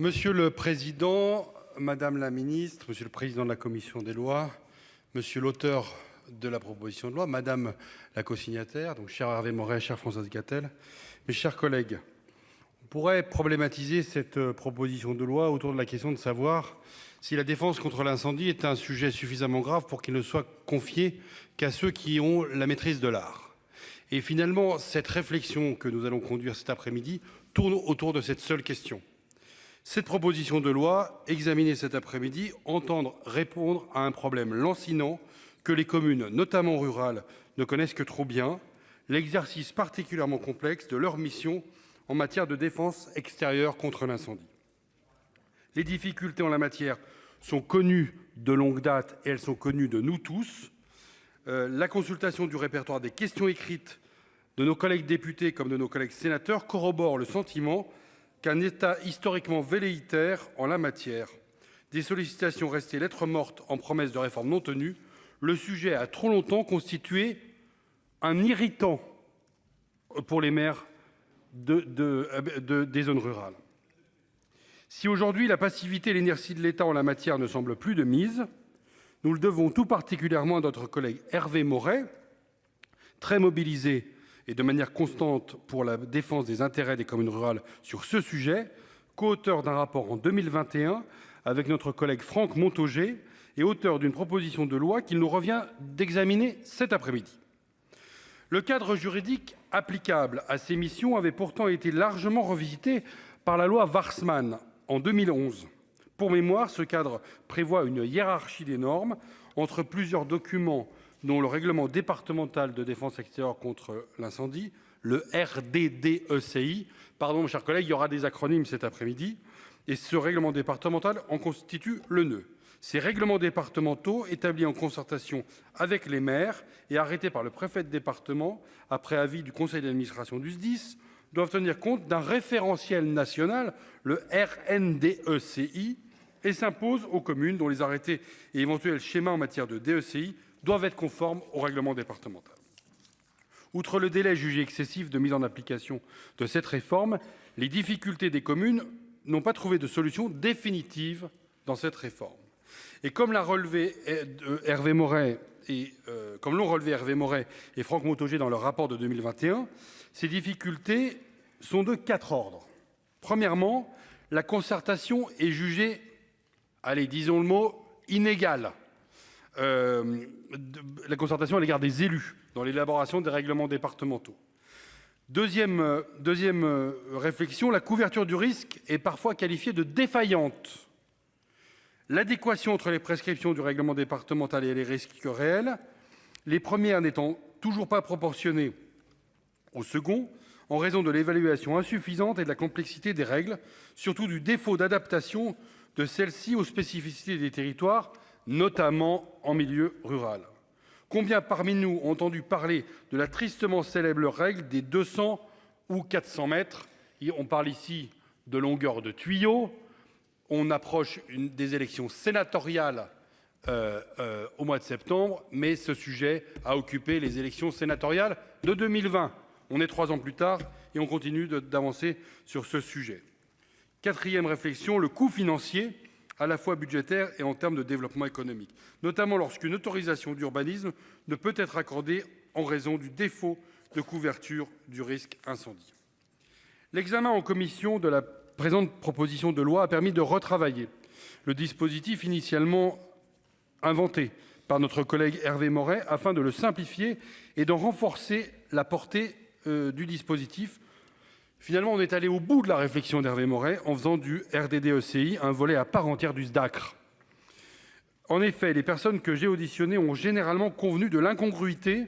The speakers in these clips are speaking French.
Monsieur le Président, Madame la Ministre, Monsieur le Président de la Commission des lois, Monsieur l'auteur de la proposition de loi, Madame la co-signataire, donc cher Hervé Maurey, chère Françoise Gatel, mes chers collègues, on pourrait problématiser cette proposition de loi autour de la question de savoir si la défense contre l'incendie est un sujet suffisamment grave pour qu'il ne soit confié qu'à ceux qui ont la maîtrise de l'art. Et finalement, cette réflexion que nous allons conduire cet après-midi tourne autour de cette seule question. Cette proposition de loi, examinée cet après-midi, entend répondre à un problème lancinant que les communes, notamment rurales, ne connaissent que trop bien, l'exercice particulièrement complexe de leur mission en matière de défense extérieure contre l'incendie. Les difficultés en la matière sont connues de longue date et elles sont connues de nous tous. La consultation du répertoire des questions écrites de nos collègues députés comme de nos collègues sénateurs corrobore le sentiment qu'un État historiquement velléitaire en la matière, des sollicitations restées lettres mortes en promesses de réformes non tenues, le sujet a trop longtemps constitué un irritant pour les maires des zones rurales. Si aujourd'hui la passivité et l'inertie de l'État en la matière ne semblent plus de mise, nous le devons tout particulièrement à notre collègue Hervé Maurey, très mobilisé et de manière constante pour la défense des intérêts des communes rurales sur ce sujet, co-auteur d'un rapport en 2021 avec notre collègue Franck Montaugé et auteur d'une proposition de loi qu'il nous revient d'examiner cet après-midi. Le cadre juridique applicable à ces missions avait pourtant été largement revisité par la loi Warsmann en 2011. Pour mémoire, ce cadre prévoit une hiérarchie des normes entre plusieurs documents dont le règlement départemental de défense extérieure contre l'incendie, le RDDECI. Pardon, mes chers collègues, il y aura des acronymes cet après-midi. Et ce règlement départemental en constitue le nœud. Ces règlements départementaux, établis en concertation avec les maires et arrêtés par le préfet de département, après avis du conseil d'administration du SDIS, doivent tenir compte d'un référentiel national, le RNDECI, et s'imposent aux communes dont les arrêtés et éventuels schémas en matière de DECI doivent être conformes au règlement départemental. Outre le délai jugé excessif de mise en application de cette réforme, les difficultés des communes n'ont pas trouvé de solution définitive dans cette réforme. Et comme l'a relevé Hervé Maurey comme l'ont relevé Hervé Maurey et Franck Montaugé dans leur rapport de 2021, ces difficultés sont de 4 ordres. Premièrement, la concertation est jugée, allez, disons le mot, inégale. La concertation à l'égard des élus dans l'élaboration des règlements départementaux. Deuxième réflexion, la couverture du risque est parfois qualifiée de défaillante. L'adéquation entre les prescriptions du règlement départemental et les risques réels, les premières n'étant toujours pas proportionnées au second, en raison de l'évaluation insuffisante et de la complexité des règles, surtout du défaut d'adaptation de celles-ci aux spécificités des territoires, notamment en milieu rural. Combien parmi nous ont entendu parler de la tristement célèbre règle des 200 ou 400 mètres? On parle ici de longueur de tuyau. On approche des élections sénatoriales au mois de septembre, mais ce sujet a occupé les élections sénatoriales de 2020. On est 3 ans plus tard et on continue d'avancer sur ce sujet. Quatrième réflexion, le coût financier, à la fois budgétaire et en termes de développement économique, notamment lorsqu'une autorisation d'urbanisme ne peut être accordée en raison du défaut de couverture du risque incendie. L'examen en commission de la présente proposition de loi a permis de retravailler le dispositif initialement inventé par notre collègue Hervé Maurey afin de le simplifier et d'en renforcer la portée du dispositif. Finalement, on est allé au bout de la réflexion d'Hervé Maurey en faisant du RDDECI un volet à part entière du SDACR. En effet, les personnes que j'ai auditionnées ont généralement convenu de l'incongruité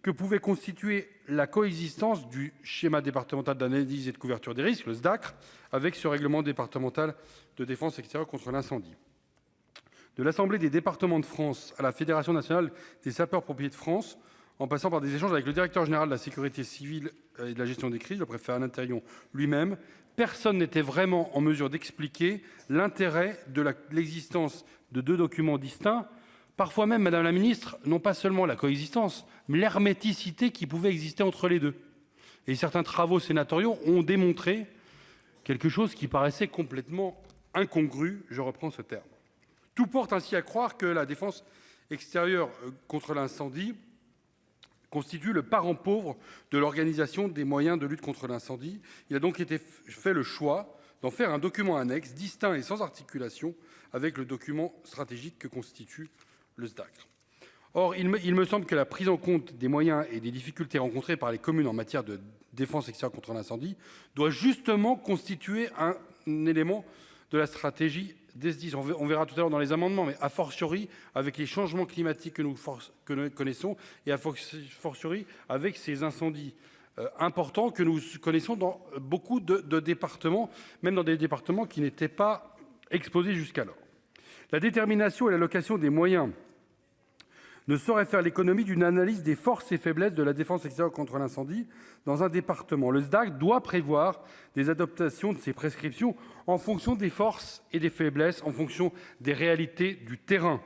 que pouvait constituer la coexistence du schéma départemental d'analyse et de couverture des risques, le SDACR, avec ce règlement départemental de défense extérieure contre l'incendie. De l'Assemblée des départements de France à la Fédération nationale des sapeurs-pompiers de France, en passant par des échanges avec le directeur général de la sécurité civile et de la gestion des crises, le préfet Alain Taillon lui-même, personne n'était vraiment en mesure d'expliquer l'intérêt de l'existence de 2 documents distincts. Parfois même, Madame la Ministre, non pas seulement la coexistence, mais l'herméticité qui pouvait exister entre les deux. Et certains travaux sénatoriaux ont démontré quelque chose qui paraissait complètement incongru, je reprends ce terme. Tout porte ainsi à croire que la défense extérieure contre l'incendie constitue le parent pauvre de l'organisation des moyens de lutte contre l'incendie. Il a donc été fait le choix d'en faire un document annexe, distinct et sans articulation avec le document stratégique que constitue le SDACR. Or, il me semble que la prise en compte des moyens et des difficultés rencontrées par les communes en matière de défense extérieure contre l'incendie doit justement constituer un élément de la stratégie des SDIS. On verra tout à l'heure dans les amendements, mais a fortiori avec les changements climatiques que nous connaissons et a fortiori avec ces incendies importants que nous connaissons dans beaucoup de départements, même dans des départements qui n'étaient pas exposés jusqu'alors. La détermination et l'allocation des moyens ne saurait faire l'économie d'une analyse des forces et faiblesses de la défense extérieure contre l'incendie dans un département. Le SDAC doit prévoir des adaptations de ces prescriptions en fonction des forces et des faiblesses, en fonction des réalités du terrain.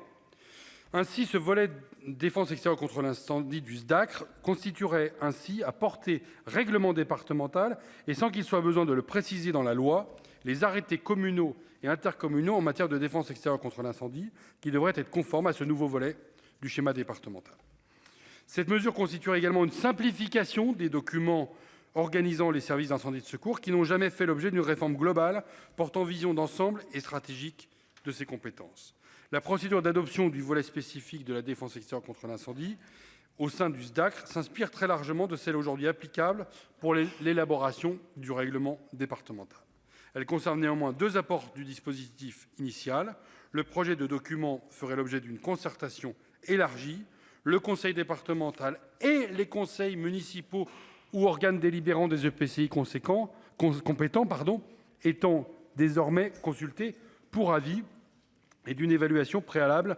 Ainsi, ce volet défense extérieure contre l'incendie du SDAC constituerait ainsi à portée règlement départemental et sans qu'il soit besoin de le préciser dans la loi, les arrêtés communaux et intercommunaux en matière de défense extérieure contre l'incendie qui devraient être conformes à ce nouveau volet du schéma départemental. Cette mesure constituerait également une simplification des documents organisant les services d'incendie de secours qui n'ont jamais fait l'objet d'une réforme globale portant vision d'ensemble et stratégique de ces compétences. La procédure d'adoption du volet spécifique de la défense extérieure contre l'incendie au sein du SDACR s'inspire très largement de celle aujourd'hui applicable pour l'élaboration du règlement départemental. Elle conserve néanmoins deux apports du dispositif initial. Le projet de document ferait l'objet d'une concertation élargie. Le conseil départemental et les conseils municipaux ou organes délibérants des EPCI compétents, étant désormais consultés pour avis et d'une évaluation préalable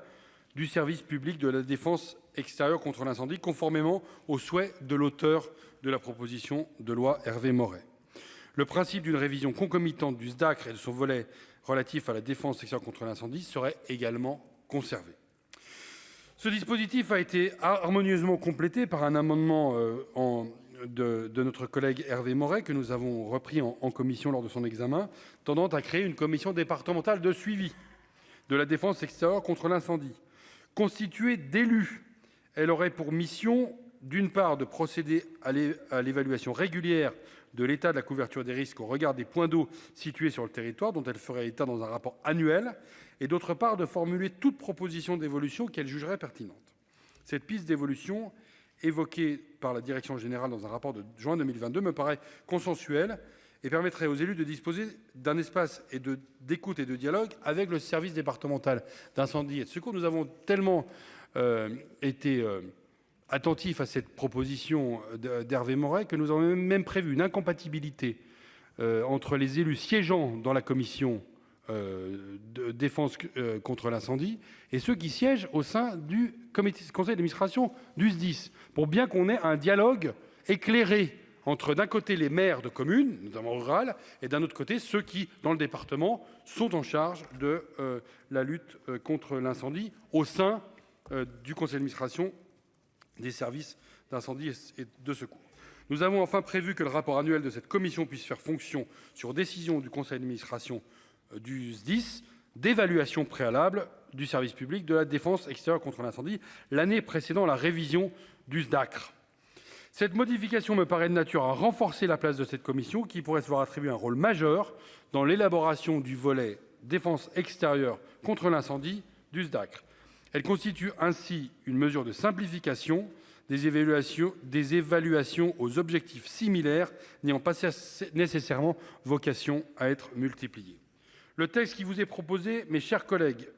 du service public de la défense extérieure contre l'incendie, conformément aux souhaits de l'auteur de la proposition de loi, Hervé Maurey. Le principe d'une révision concomitante du SDACR et de son volet relatif à la défense extérieure contre l'incendie serait également conservé. Ce dispositif a été harmonieusement complété par un amendement de notre collègue Hervé Maurey que nous avons repris en commission lors de son examen, tendant à créer une commission départementale de suivi de la défense extérieure contre l'incendie. Constituée d'élus, elle aurait pour mission, d'une part, de procéder à l'évaluation régulière de l'état de la couverture des risques au regard des points d'eau situés sur le territoire, dont elle ferait état dans un rapport annuel, et d'autre part, de formuler toute proposition d'évolution qu'elle jugerait pertinente. Cette piste d'évolution, évoquée par la Direction générale dans un rapport de juin 2022, me paraît consensuelle et permettrait aux élus de disposer d'un espace d'écoute et de dialogue avec le service départemental d'incendie et de secours. Nous avons tellement été attentifs à cette proposition d'Hervé Maurey que nous avons même prévu une incompatibilité entre les élus siégeant dans la commission de défense contre l'incendie et ceux qui siègent au sein du conseil d'administration du SDIS, pour bien qu'on ait un dialogue éclairé entre d'un côté les maires de communes, notamment rurales, et d'un autre côté ceux qui, dans le département, sont en charge de la lutte contre l'incendie au sein du conseil d'administration des services d'incendie et de secours. Nous avons enfin prévu que le rapport annuel de cette commission puisse faire fonction, sur décision du conseil d'administration du SDIS, d'évaluation préalable du service public de la défense extérieure contre l'incendie l'année précédant la révision du SDACR. Cette modification me paraît de nature à renforcer la place de cette commission qui pourrait se voir attribuer un rôle majeur dans l'élaboration du volet défense extérieure contre l'incendie du SDACR. Elle constitue ainsi une mesure de simplification des évaluations aux objectifs similaires n'ayant pas nécessairement vocation à être multipliés. Le texte qui vous est proposé, mes chers collègues,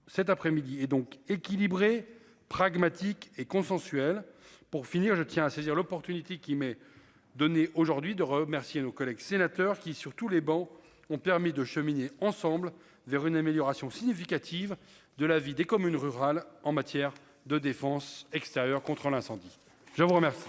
cet après-midi est donc équilibré, pragmatique et consensuel. Pour finir, je tiens à saisir l'opportunité qui m'est donnée aujourd'hui de remercier nos collègues sénateurs qui, sur tous les bancs, ont permis de cheminer ensemble vers une amélioration significative de la vie des communes rurales en matière de défense extérieure contre l'incendie. Je vous remercie.